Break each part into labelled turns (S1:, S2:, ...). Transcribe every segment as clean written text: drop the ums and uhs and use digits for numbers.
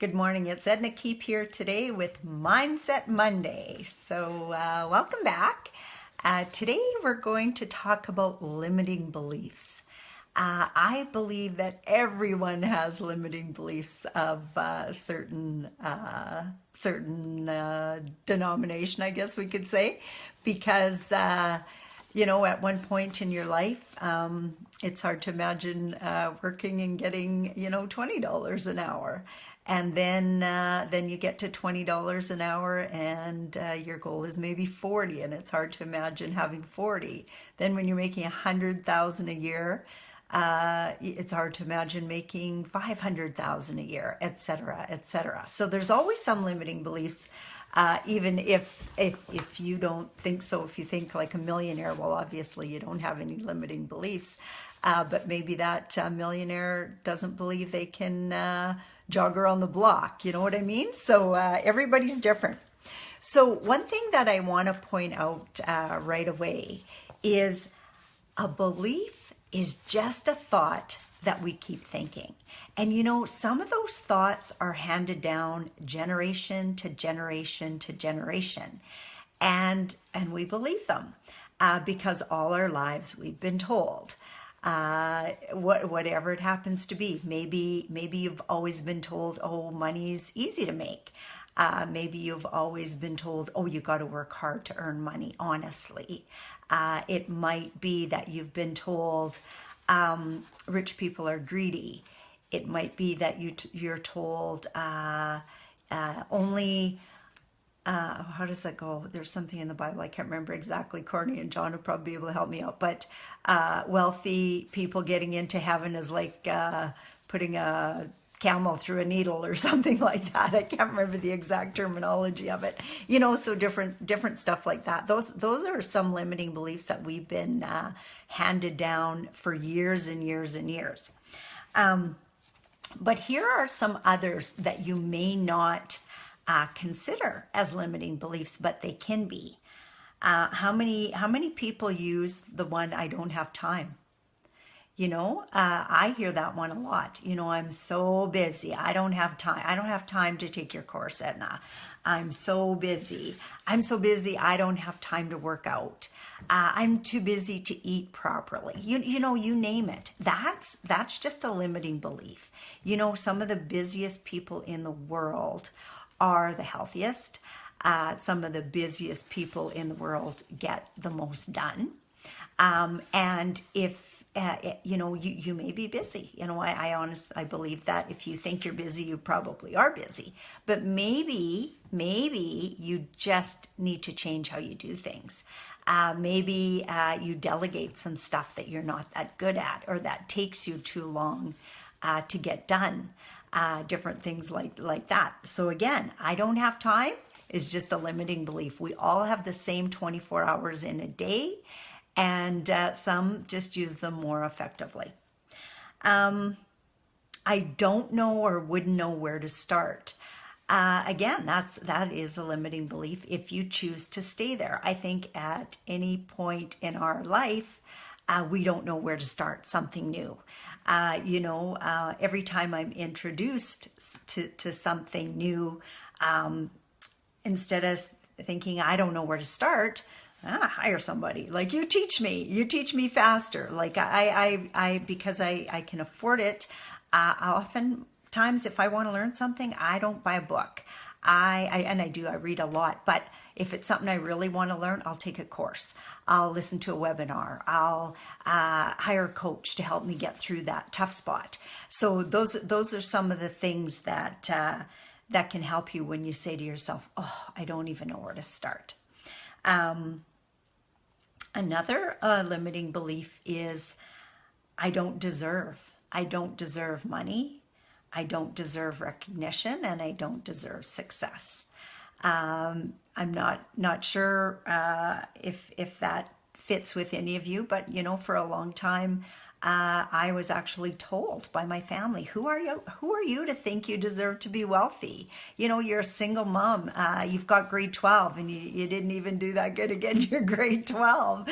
S1: Good morning, it's Edna Keep here today with Mindset Monday. So welcome back. Today we're going to talk about limiting beliefs. I believe that everyone has limiting beliefs of certain denomination, I guess we could say, because at one point in your life, it's hard to imagine working and getting, $20 an hour. And then you get to $20 an hour and your goal is maybe 40, and it's hard to imagine having 40. Then when you're making 100,000 a year, it's hard to imagine making 500,000 a year, et cetera, et cetera. So there's always some limiting beliefs. Even if you don't think so, if you think like a millionaire, well, obviously you don't have any limiting beliefs. But maybe that millionaire doesn't believe they can jog around the block. You know what I mean? So everybody's different. So one thing that I want to point out right away is a belief is just a thought that we keep thinking. And some of those thoughts are handed down generation to generation to generation. And we believe them because all our lives we've been told. Whatever it happens to be. Maybe you've always been told, oh, money's easy to make. Maybe you've always been told, oh, you got to work hard to earn money, honestly. It might be that you've been told rich people are greedy. It might be that you're told only... how does that go? There's something in the Bible, I can't remember exactly. Courtney and John will probably be able to help me out. But wealthy people getting into heaven is like putting a camel through a needle or something like that. I can't remember the exact terminology of it. So different stuff like that. Those are some limiting beliefs that we've been handed down for years and years and years. But here are some others that you may not consider as limiting beliefs, but they can be. How many people use the one, I don't have time? I hear that one a lot. I'm so busy. I don't have time. I don't have time to take your course, Edna. I'm so busy. I don't have time to work out. I'm too busy to eat properly. You name it. That's just a limiting belief. Some of the busiest people in the world are the healthiest. Some of the busiest people in the world get the most done. And if you may be busy. I believe that if you think you're busy, you probably are busy. But maybe you just need to change how you do things. Maybe you delegate some stuff that you're not that good at, or that takes you too long to get done. Different things like that. So again, I don't have time is just a limiting belief. We all have the same 24 hours in a day, and some just use them more effectively. I don't know or wouldn't know where to start. Again, that is a limiting belief if you choose to stay there. I think at any point in our life, we don't know where to start something new. Every time I'm introduced to something new, instead of thinking, I don't know where to start, hire somebody. Like, you teach me faster. Like because I can afford it. Oftentimes, if I want to learn something, I don't buy a book. I read a lot, but if it's something I really want to learn, I'll take a course. I'll listen to a webinar. I'll hire a coach to help me get through that tough spot. So those are some of the things that can help you when you say to yourself, oh, I don't even know where to start. Another limiting belief is I don't deserve money. I don't deserve recognition, and I don't deserve success. I'm not sure if that fits with any of you, but for a long time, I was actually told by my family, who are you to think you deserve to be wealthy? You're a single mom. You've got grade 12 and you didn't even do that good again. You're grade 12,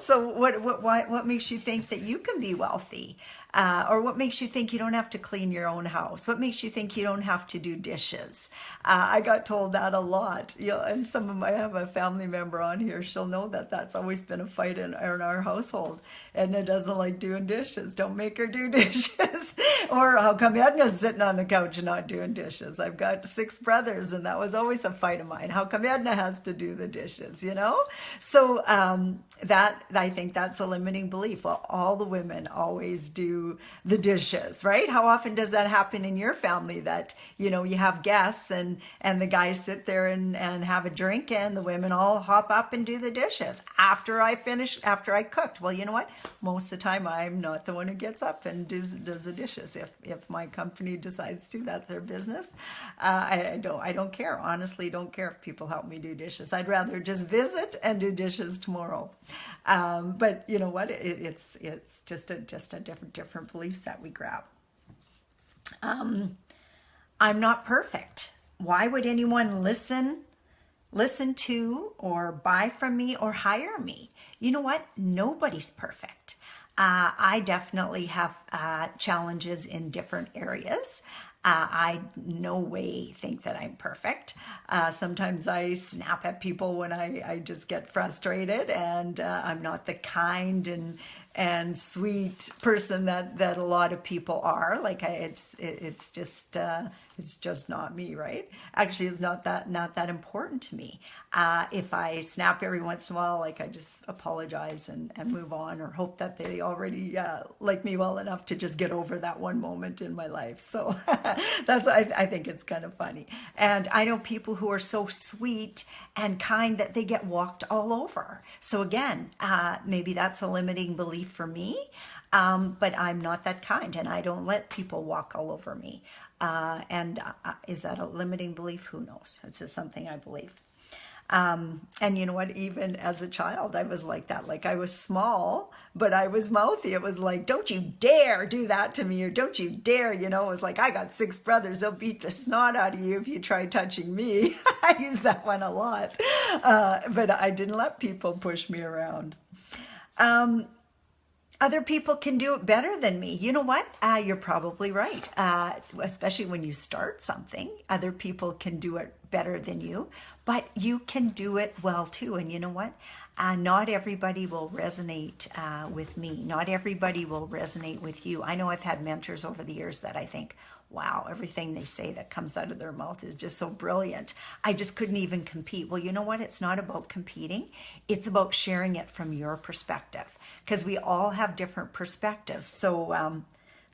S1: so what makes you think that you can be wealthy? Or what makes you think you don't have to clean your own house? What makes you think you don't have to do dishes? I got told that a lot. And I have a family member on here. She'll know that that's always been a fight in our household. Edna doesn't like doing dishes. Don't make her do dishes. Or how come Edna's sitting on the couch and not doing dishes? I've got 6 brothers, and that was always a fight of mine. How come Edna has to do the dishes? So that, I think that's a limiting belief. Well, all the women always do the dishes, right? How often does that happen in your family, that you have guests and the guys sit there and have a drink, and the women all hop up and do the dishes after I cooked? Well, you know what? Most of the time I'm not the one who gets up and does the dishes. If my company decides to, that's their business. I don't care. Honestly, don't care if people help me do dishes. I'd rather just visit and do dishes tomorrow. But you know what? It's just a different belief set we grab. I'm not perfect. Why would anyone listen to or buy from me or hire me? You know what? Nobody's perfect. I definitely have challenges in different areas. I no way think that I'm perfect. Sometimes I snap at people when I just get frustrated, and I'm not the kind and sweet person that a lot of people are. Like it's just not me, right? Actually, it's not that important to me. If I snap every once in a while, like I just apologize and move on, or hope that they already like me well enough to just get over that one moment in my life. So I think it's kind of funny. And I know people who are so sweet and kind that they get walked all over. So again, maybe that's a limiting belief for me, but I'm not that kind, and I don't let people walk all over me. Is that a limiting belief? Who knows? It's just something I believe. And you know what, even as a child, I was like that. Like, I was small, but I was mouthy. It was like, don't you dare do that to me, or don't you dare, it was like, I got 6 brothers. They'll beat the snot out of you if you try touching me. I use that one a lot. But I didn't let people push me around. Other people can do it better than me. You know what? You're probably right. Especially when you start something, other people can do it better than you, but you can do it well too. And you know what? Not everybody will resonate with me. Not everybody will resonate with you. I know I've had mentors over the years that I think, wow, everything they say that comes out of their mouth is just so brilliant. I just couldn't even compete. Well, you know what? It's not about competing. It's about sharing it from your perspective, because we all have different perspectives.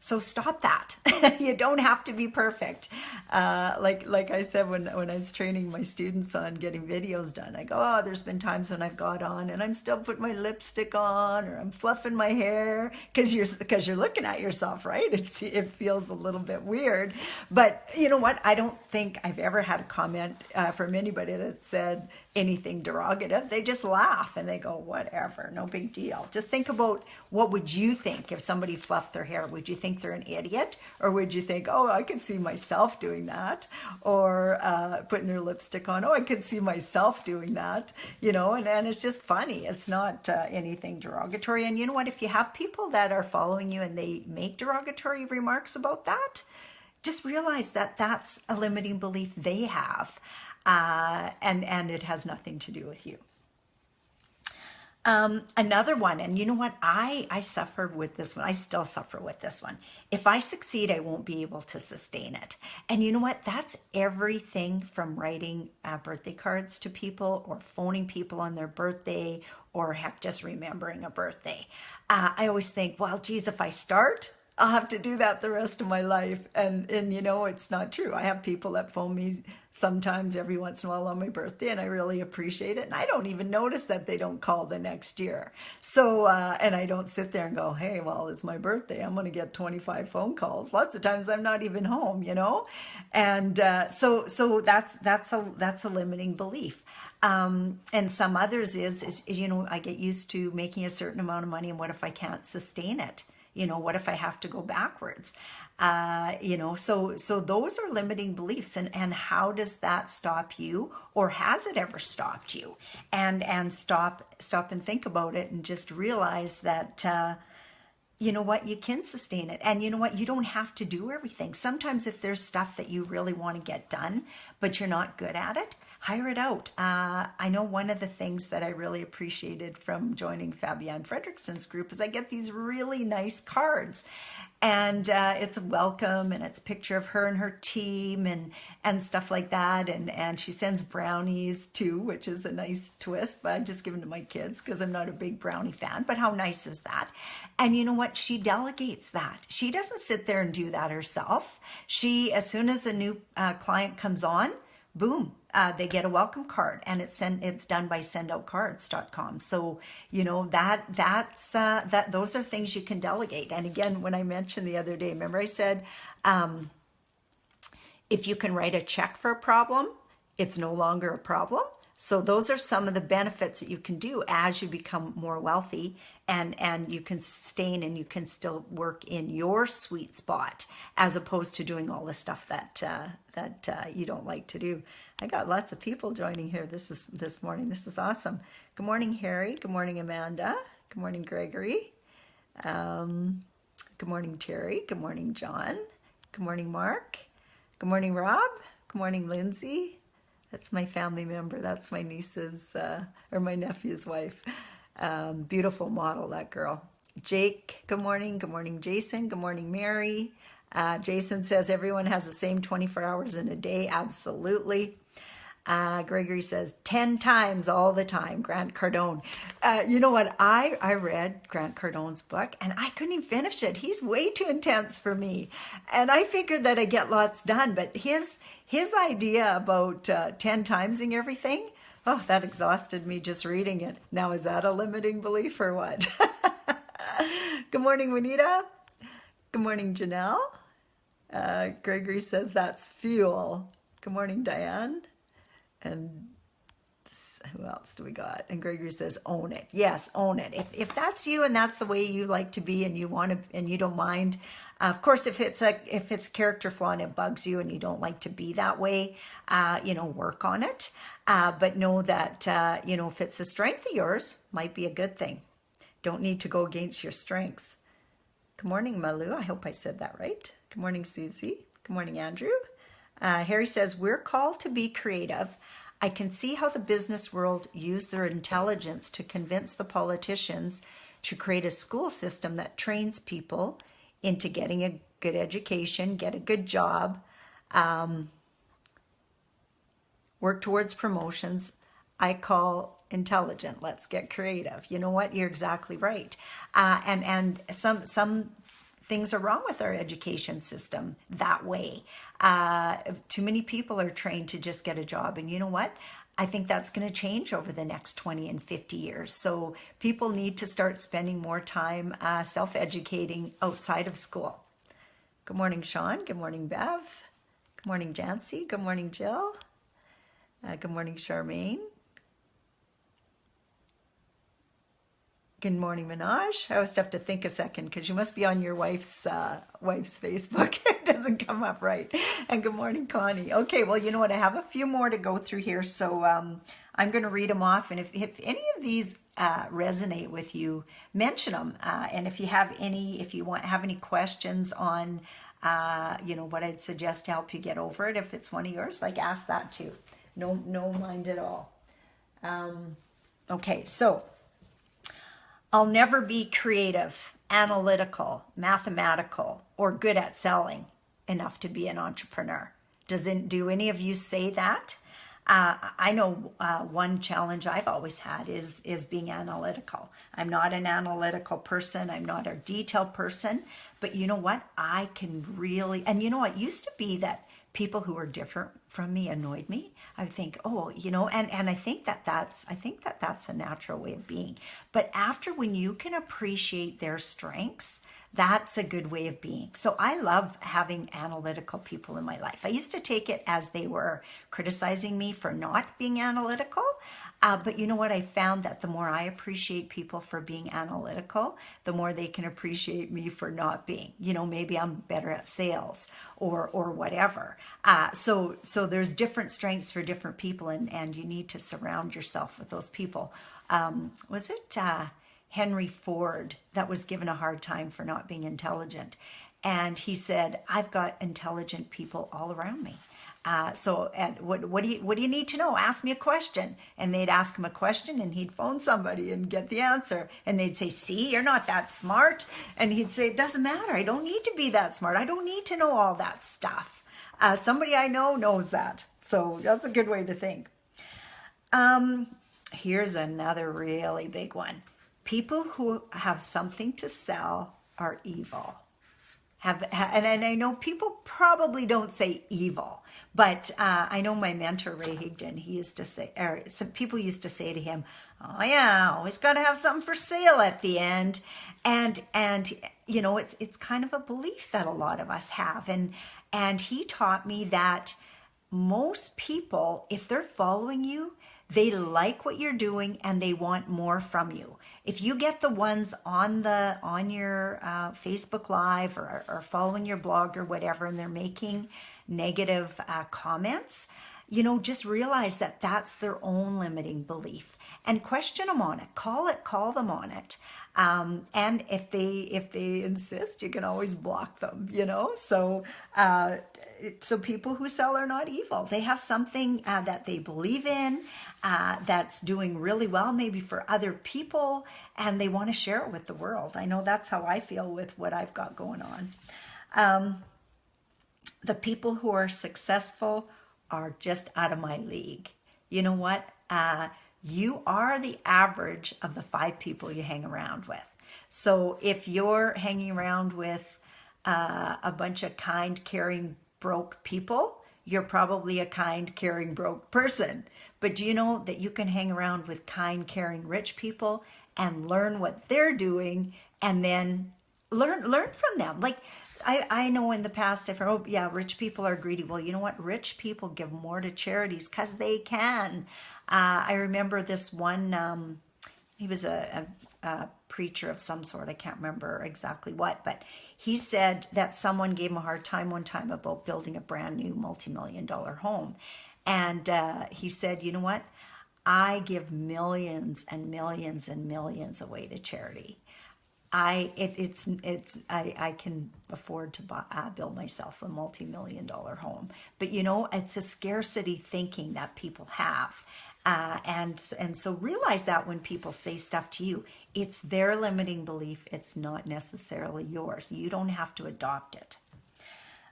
S1: So stop that. You don't have to be perfect. Like I said, when I was training my students on getting videos done, I go, oh, there's been times when I've got on and I'm still putting my lipstick on, or I'm fluffing my hair, because you're looking at yourself, right? It feels a little bit weird. But you know what? I don't think I've ever had a comment from anybody that said anything derogative. They just laugh and they go, whatever, no big deal. Just think about, what would you think if somebody fluffed their hair? Would you think they're an idiot? Or would you think, oh, I could see myself doing that? Or putting their lipstick on, oh, I could see myself doing that, and it's just funny. It's not anything derogatory. And you know what? If you have people that are following you and they make derogatory remarks about that, just realize that that's a limiting belief they have. And it has nothing to do with you. Another one, and you know what? I suffered with this one. I still suffer with this one. If I succeed, I won't be able to sustain it. And you know what? That's everything from writing birthday cards to people, or phoning people on their birthday, or heck, just remembering a birthday. I always think, well, geez, if I start, I'll have to do that the rest of my life. And it's not true. I have people that phone me sometimes every once in a while on my birthday, and I really appreciate it. And I don't even notice that they don't call the next year. So, and I don't sit there and go, hey, well, it's my birthday, I'm going to get 25 phone calls. Lots of times I'm not even home, And so that's a limiting belief. And some others is I get used to making a certain amount of money, and what if I can't sustain it? What if I have to go backwards? So those are limiting beliefs. And how does that stop you? Or has it ever stopped you? And stop and think about it, and just realize that, you know what, you can sustain it. And you know what, you don't have to do everything. Sometimes if there's stuff that you really want to get done, but you're not good at it, hire it out. I know one of the things that I really appreciated from joining Fabienne Fredrickson's group is I get these really nice cards. And it's a welcome, and it's a picture of her and her team and stuff like that. And she sends brownies too, which is a nice twist, but I just give them to my kids because I'm not a big brownie fan. But how nice is that? And you know what? She delegates that. She doesn't sit there and do that herself. She, as soon as a new client comes on, boom, they get a welcome card, and it's done by sendoutcards.com. So, you know, those are things you can delegate. And again, when I mentioned the other day, remember I said, if you can write a check for a problem, it's no longer a problem. So those are some of the benefits that you can do as you become more wealthy, and you can sustain and you can still work in your sweet spot as opposed to doing all the stuff that you don't like to do. I got lots of people joining here this morning. This is awesome. Good morning, Harry. Good morning, Amanda. Good morning, Gregory. Good morning, Terry. Good morning, John. Good morning, Mark. Good morning, Rob. Good morning, Lindsay. That's my family member. That's my niece's or my nephew's wife. Beautiful model, that girl. Jake, good morning. Good morning, Jason. Good morning, Mary. Jason says everyone has the same 24 hours in a day. Absolutely. Gregory says 10 times all the time. Grant Cardone. You know what? I read Grant Cardone's book and I couldn't even finish it. He's way too intense for me. And I figured that I get lots done, but his idea about 10 timesing everything, oh, that exhausted me just reading it. Now, is that a limiting belief or what? Good morning, Juanita. Good morning, Janelle. Gregory says that's fuel. Good morning, Diane. And who else do we got? And Gregory says, own it. Yes, own it. If that's you and that's the way you like to be and you want to, and you don't mind, of course, if it's a character flaw and it bugs you and you don't like to be that way, work on it. But know that, if it's a strength of yours, might be a good thing. Don't need to go against your strengths. Good morning, Malu. I hope I said that right. Good morning, Susie. Good morning, Andrew. Harry says, we're called to be creative. I can see how the business world used their intelligence to convince the politicians to create a school system that trains people into getting a good education, get a good job, work towards promotions. I call intelligent. Let's get creative. You know what? You're exactly right. And some things are wrong with our education system that way. Too many people are trained to just get a job. And you know what? I think that's going to change over the next 20 and 50 years. So people need to start spending more time self-educating outside of school. Good morning, Sean. Good morning, Bev. Good morning, Jancy. Good morning, Jill. Good morning, Charmaine. Good morning, Minaj. I always have to think a second because you must be on your wife's Facebook. It doesn't come up right. And good morning, Connie. Okay, well, you know what? I have a few more to go through here, so I'm going to read them off. And if any of these resonate with you, mention them. And if you have any questions on, what I'd suggest to help you get over it, if it's one of yours, ask that too. No mind at all. Okay, so. I'll never be creative, analytical, mathematical, or good at selling enough to be an entrepreneur. Do any of you say that? I know one challenge I've always had is being analytical. I'm not an analytical person. I'm not a detailed person. But you know what? I can really, and you know what used to be that people who were different from me annoyed me. I would think, and I think that's a natural way of being. But after, when you can appreciate their strengths, that's a good way of being. So I love having analytical people in my life. I used to take it as they were criticizing me for not being analytical. But you know what? I found that the more I appreciate people for being analytical, the more they can appreciate me for not being. Maybe I'm better at sales or whatever. So there's different strengths for different people, and you need to surround yourself with those people. Was it Henry Ford that was given a hard time for not being intelligent. And he said, I've got intelligent people all around me. And what do you need to know? Ask me a question. And they'd ask him a question and he'd phone somebody and get the answer. And they'd say, see, you're not that smart. And he'd say, it doesn't matter. I don't need to be that smart. I don't need to know all that stuff. Somebody I know knows that. So that's a good way to think. Here's another really big one. People who have something to sell are evil. And I know people probably don't say evil, but I know my mentor, Ray Higdon, he used to say, or some people used to say to him, oh yeah, always got to have something for sale at the end. And you know, it's kind of a belief that a lot of us have. And he taught me that most people, if they're following you, they like what you're doing and they want more from you. If you get the ones on your Facebook Live or following your blog or whatever, and they're making negative comments, you know, just realize that that's their own limiting belief and question them on it. Call them on it. And if they insist, you can always block them, you know. So people who sell are not evil. They have something that they believe in, that's doing really well, maybe for other people, and they want to share it with the world. I know that's how I feel with what I've got going on. The people who are successful are just out of my league. You know what? You are the average of the 5 people you hang around with. So if you're hanging around with a bunch of kind, caring, broke people, you're probably a kind, caring, broke person. But do you know that you can hang around with kind, caring, rich people and learn what they're doing and then learn from them? Like, I know in the past I've heard, oh yeah, rich people are greedy. Well, you know what? Rich people give more to charities because they can. I remember this one, he was a preacher of some sort. I can't remember exactly what, but he said that someone gave him a hard time one time about building a brand new multi-million-dollar home. And he said, you know what? I give millions and millions and millions away to charity. I can afford to build myself a multi-million-dollar home. But you know, it's a scarcity thinking that people have. And so realize that when people say stuff to you, it's their limiting belief. It's not necessarily yours. You don't have to adopt it.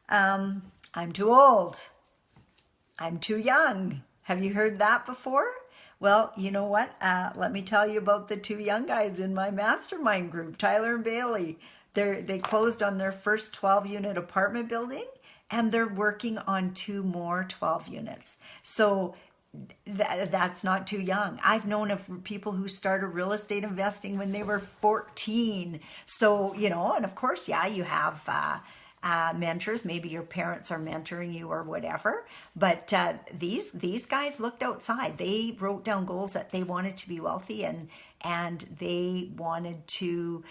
S1: I'm too old. I'm too young. Have you heard that before? Well, you know what? Let me tell you about the 2 young guys in my mastermind group, Tyler and Bailey. They closed on their first 12-unit apartment building, and they're working on 2 more 12 units. So that's not too young. I've known of people who started real estate investing when they were 14. So, you know, and of course, yeah, you have mentors. Maybe your parents are mentoring you or whatever. But these guys looked outside. They wrote down goals that they wanted to be wealthy and they wanted to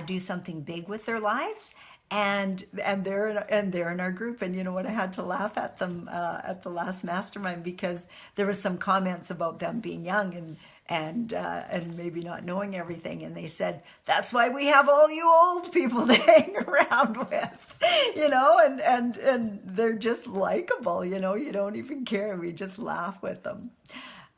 S1: do something big with their lives. And they're in our group. And you know what? I had to laugh at them at the last mastermind because there was some comments about them being young and maybe not knowing everything. And they said, that's why we have all you old people to hang around with, you know, and they're just likable, you know, you don't even care. We just laugh with them.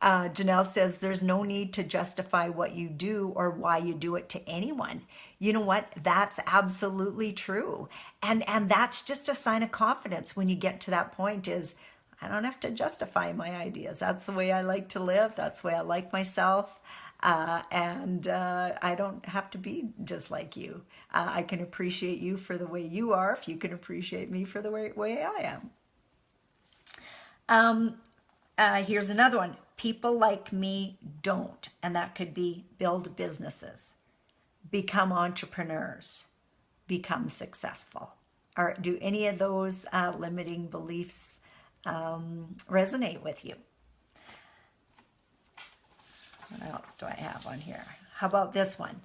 S1: Janelle says, there's no need to justify what you do or why you do it to anyone. You know what? That's absolutely true. And that's just a sign of confidence when you get to that point is, I don't have to justify my ideas. That's the way I like to live. That's the way I like myself. And I don't have to be just like you. I can appreciate you for the way you are if you can appreciate me for the way I am. Here's another one. People like me don't. And that could be build businesses, become entrepreneurs, become successful. Or do any of those limiting beliefs resonate with you? What else do I have on here? How about this one?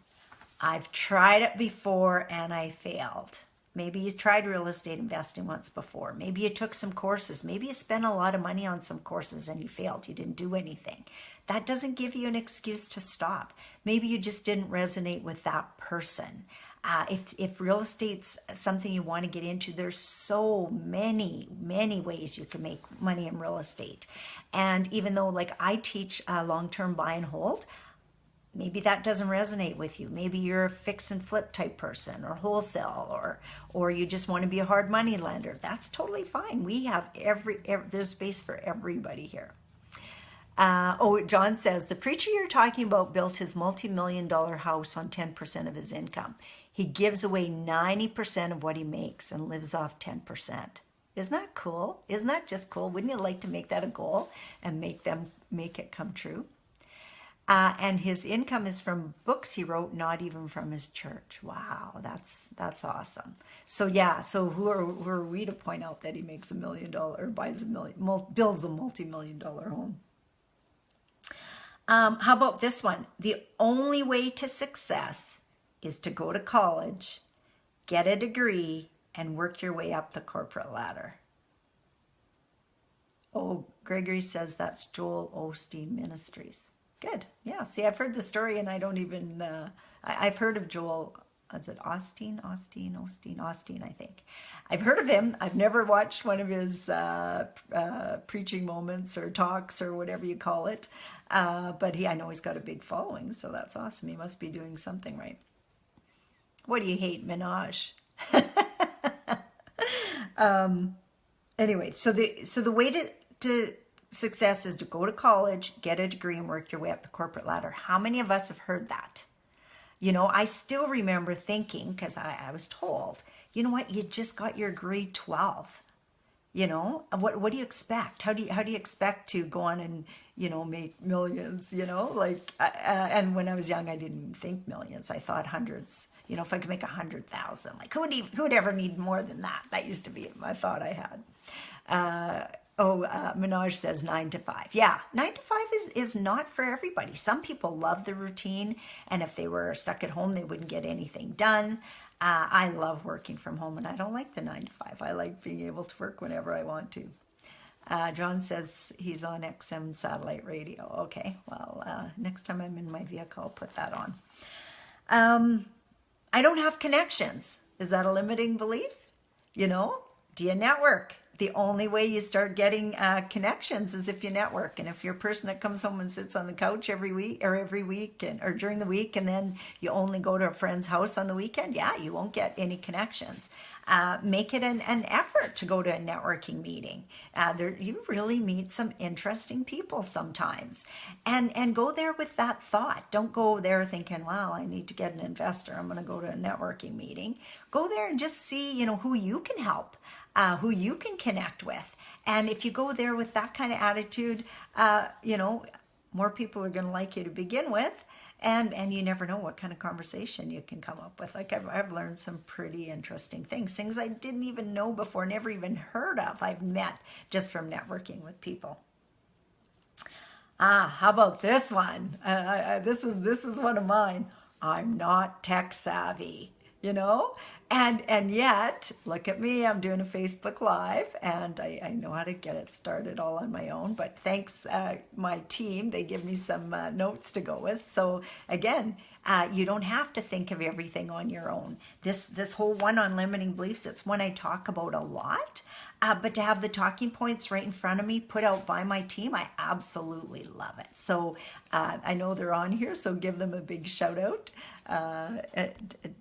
S1: I've tried it before and I failed. Maybe you tried real estate investing once before. Maybe you took some courses. Maybe you spent a lot of money on some courses and you failed. You didn't do anything. That doesn't give you an excuse to stop. Maybe you just didn't resonate with that person. If real estate's something you want to get into, there's so many ways you can make money in real estate. And even though like I teach long-term buy and hold, maybe that doesn't resonate with you. Maybe you're a fix and flip type person, or wholesale, or you just want to be a hard money lender. That's totally fine. We have there's space for everybody here. John says, the preacher you're talking about built his multi-million-dollar house on 10% of his income. He gives away 90% of what he makes and lives off 10%. Isn't that cool? Isn't that just cool? Wouldn't you like to make that a goal and make it come true? And his income is from books he wrote, not even from his church. Wow, that's awesome. So yeah, so who are we to point out that he makes $1 million or builds a multi-million-dollar home? How about this one? The only way to success is to go to college, get a degree, and work your way up the corporate ladder. Oh, Gregory says that's Joel Osteen Ministries. Good. Yeah. See, I've heard the story and I don't even, I've heard of Joel, is it Osteen, I think. I've heard of him. I've never watched one of his preaching moments or talks or whatever you call it. But I know he's got a big following, so that's awesome. He must be doing something right. What do you hate, Minaj? Anyway, so the way to success is to go to college, get a degree, and work your way up the corporate ladder. How many of us have heard that? You know, I still remember thinking, because I was told, you know what, you just got your grade 12. You know, what do you expect? How do you expect to go on and, you know, make millions, you know, like, and when I was young, I didn't think millions. I thought hundreds, you know, if I could make 100,000, like who would ever need more than that? That used to be my thought I had. Minaj says 9 to 5. Yeah, 9 to 5 is not for everybody. Some people love the routine, and if they were stuck at home, they wouldn't get anything done. I love working from home, and I don't like the 9 to 5. I like being able to work whenever I want to. John says he's on XM satellite radio. Okay, well, next time I'm in my vehicle, I'll put that on. I don't have connections. Is that a limiting belief? You know, do you network? The only way you start getting connections is if you network. And if you're a person that comes home and sits on the couch every week or during the week, and then you only go to a friend's house on the weekend, yeah, you won't get any connections. Make it an effort to go to a networking meeting. You really meet some interesting people sometimes. And go there with that thought. Don't go there thinking, wow, I need to get an investor. I'm going to go to a networking meeting. Go there and just see, you know, who you can help. Who you can connect with. And if you go there with that kind of attitude, you know, more people are going to like you to begin with. And you never know what kind of conversation you can come up with. Like I've learned some pretty interesting things I didn't even know before, never even heard of. I've met just from networking with people. How about this one? This is one of mine. I'm not tech savvy, you know? And yet, look at me, I'm doing a Facebook Live, and I know how to get it started all on my own, but thanks my team, they give me some notes to go with. So again, you don't have to think of everything on your own. This whole one on limiting beliefs, it's one I talk about a lot, but to have the talking points right in front of me, put out by my team, I absolutely love it. So I know they're on here, so give them a big shout out.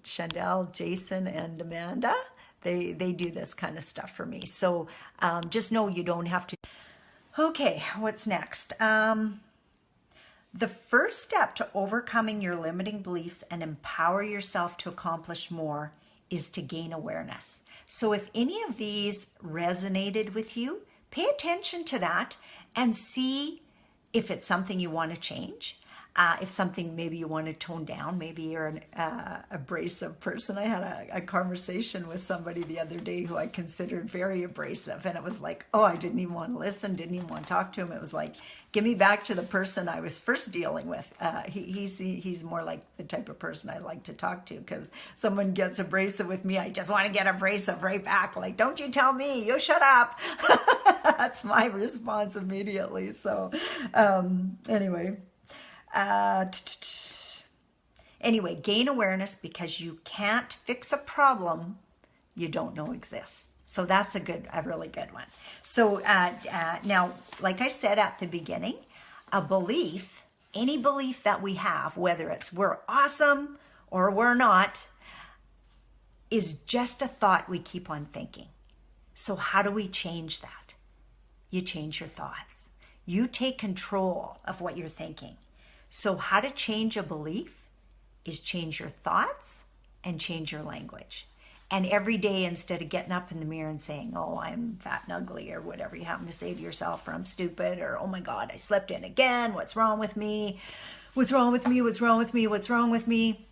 S1: Chandel, Jason, and Amanda, they do this kind of stuff for me. So just know you don't have to. Okay, what's next? The first step to overcoming your limiting beliefs and empower yourself to accomplish more is to gain awareness. So if any of these resonated with you, pay attention to that and see if it's something you want to change. If something maybe you want to tone down, maybe you're an abrasive person. I had a conversation with somebody the other day who I considered very abrasive, and it was like, oh, I didn't even want to listen, didn't even want to talk to him. It was like, give me back to the person I was first dealing with. He's more like the type of person I like to talk to, because someone gets abrasive with me, I just want to get abrasive right back. Like, don't you tell me, you shut up. That's my response immediately. So anyway. Anyway, gain awareness because you can't fix a problem you don't know exists. So that's a really good one. So now, like I said at the beginning, a belief, any belief that we have, whether it's we're awesome or we're not, is just a thought we keep on thinking. So how do we change that? You change your thoughts. You take control of what you're thinking. So how to change a belief is change your thoughts and change your language. And every day, instead of getting up in the mirror and saying, oh, I'm fat and ugly, or whatever you happen to say to yourself, or I'm stupid, or oh my God, I slept in again, what's wrong with me? What's wrong with me? What's wrong with me? What's wrong with me?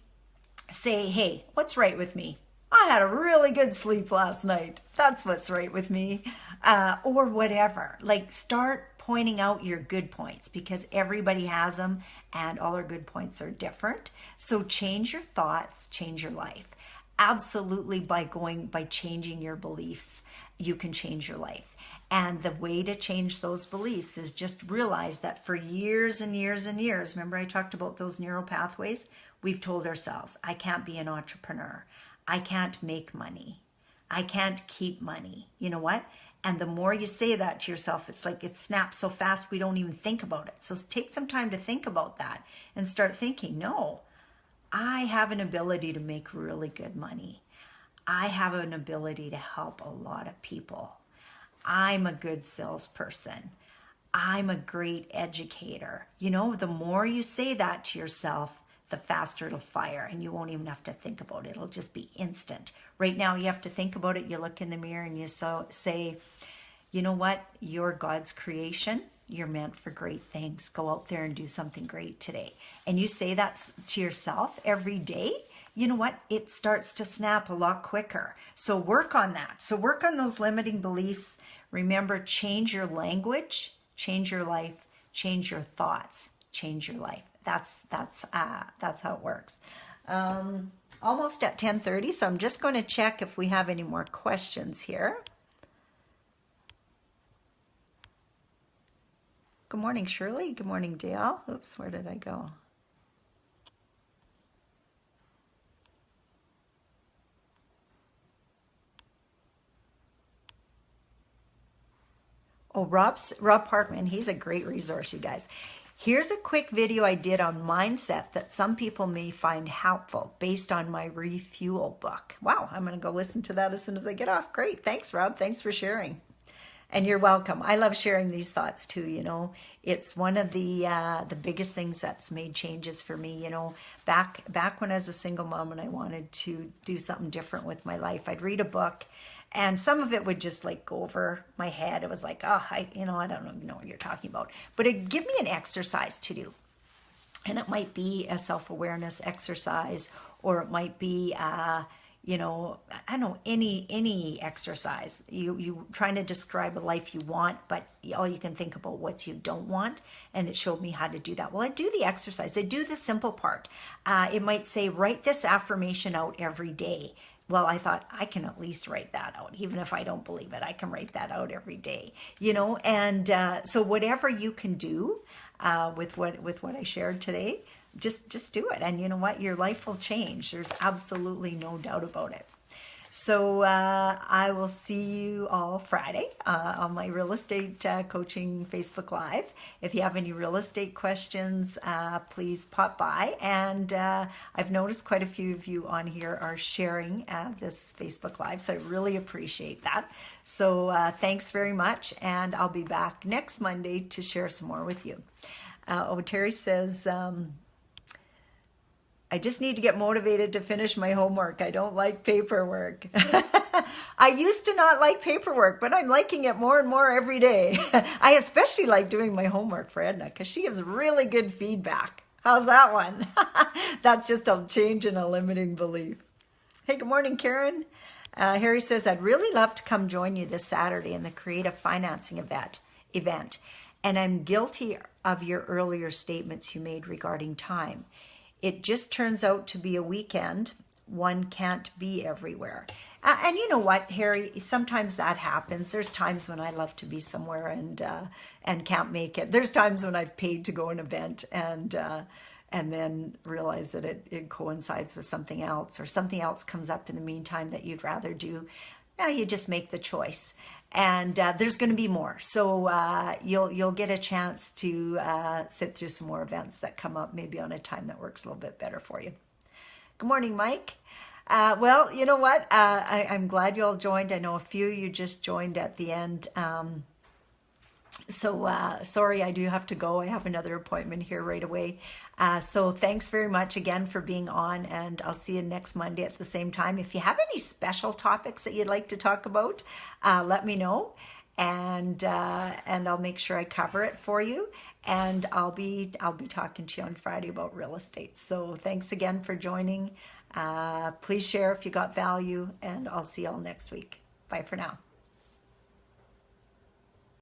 S1: Say, hey, what's right with me? I had a really good sleep last night. That's what's right with me. Or whatever. Like, start pointing out your good points, because everybody has them and all our good points are different. So change your thoughts, change your life. Absolutely, by changing your beliefs, you can change your life. And the way to change those beliefs is just realize that for years and years and years, remember I talked about those neural pathways? We've told ourselves, I can't be an entrepreneur. I can't make money. I can't keep money. You know what? And the more you say that to yourself, it's like it snaps so fast we don't even think about it. So take some time to think about that and start thinking, no, I have an ability to make really good money. I have an ability to help a lot of people. I'm a good salesperson. I'm a great educator. You know, the more you say that to yourself, the faster it'll fire, and you won't even have to think about it. It'll just be instant. Right now, you have to think about it. You look in the mirror and you say, you know what? You're God's creation. You're meant for great things. Go out there and do something great today. And you say that to yourself every day. You know what? It starts to snap a lot quicker. So work on that. So work on those limiting beliefs. Remember, change your language, change your life, change your thoughts, change your life. That's how it works. Almost at 10:30, so I'm just going to check if we have any more questions here. Good morning, Shirley. Good morning, Dale. Oops, where did I go? Oh, Rob Parkman, he's a great resource, you guys. Here's a quick video I did on mindset that some people may find helpful based on my Refuel book. Wow, I'm going to go listen to that as soon as I get off. Great. Thanks, Rob. Thanks for sharing. And you're welcome. I love sharing these thoughts too, you know. It's one of the biggest things that's made changes for me, you know. Back when I was a single mom and I wanted to do something different with my life, I'd read a book. And some of it would just like go over my head. It was like, oh, I don't even know what you're talking about. But it'd give me an exercise to do. And it might be a self-awareness exercise, or it might be, I don't know, any exercise. You trying to describe a life you want, but all you can think about what you don't want. And it showed me how to do that. Well, I do the exercise. I do the simple part. It might say, write this affirmation out every day. Well, I thought I can at least write that out. Even if I don't believe it, I can write that out every day, you know? And so whatever you can do with what I shared today, just do it. And you know what? Your life will change. There's absolutely no doubt about it. So I will see you all Friday on my real estate coaching Facebook Live. If you have any real estate questions, please pop by. And I've noticed quite a few of you on here are sharing this Facebook Live, so I really appreciate that. So thanks very much, and I'll be back next Monday to share some more with you. Terry says, I just need to get motivated to finish my homework. I don't like paperwork. I used to not like paperwork, but I'm liking it more and more every day. I especially like doing my homework for Edna because she gives really good feedback. How's that one? That's just a change in a limiting belief. Hey, good morning, Karen. Harry says, I'd really love to come join you this Saturday in the creative financing event. And I'm guilty of your earlier statements you made regarding time. It just turns out to be a weekend. One can't be everywhere. And you know what, Harry, sometimes that happens. There's times when I love to be somewhere and can't make it. There's times when I've paid to go an event and then realize that it coincides with something else, or something else comes up in the meantime that you'd rather do. You just make the choice. And there's going to be more. So you'll get a chance to sit through some more events that come up, maybe on a time that works a little bit better for you. Good morning, Mike. Well, you know what? I'm glad you all joined. I know a few of you just joined at the end. Sorry, I do have to go. I have another appointment here right away. So thanks very much again for being on, and I'll see you next Monday at the same time. If you have any special topics that you'd like to talk about, let me know, and I'll make sure I cover it for you. And I'll be talking to you on Friday about real estate. So thanks again for joining. Please share if you got value, and I'll see you all next week. Bye for now.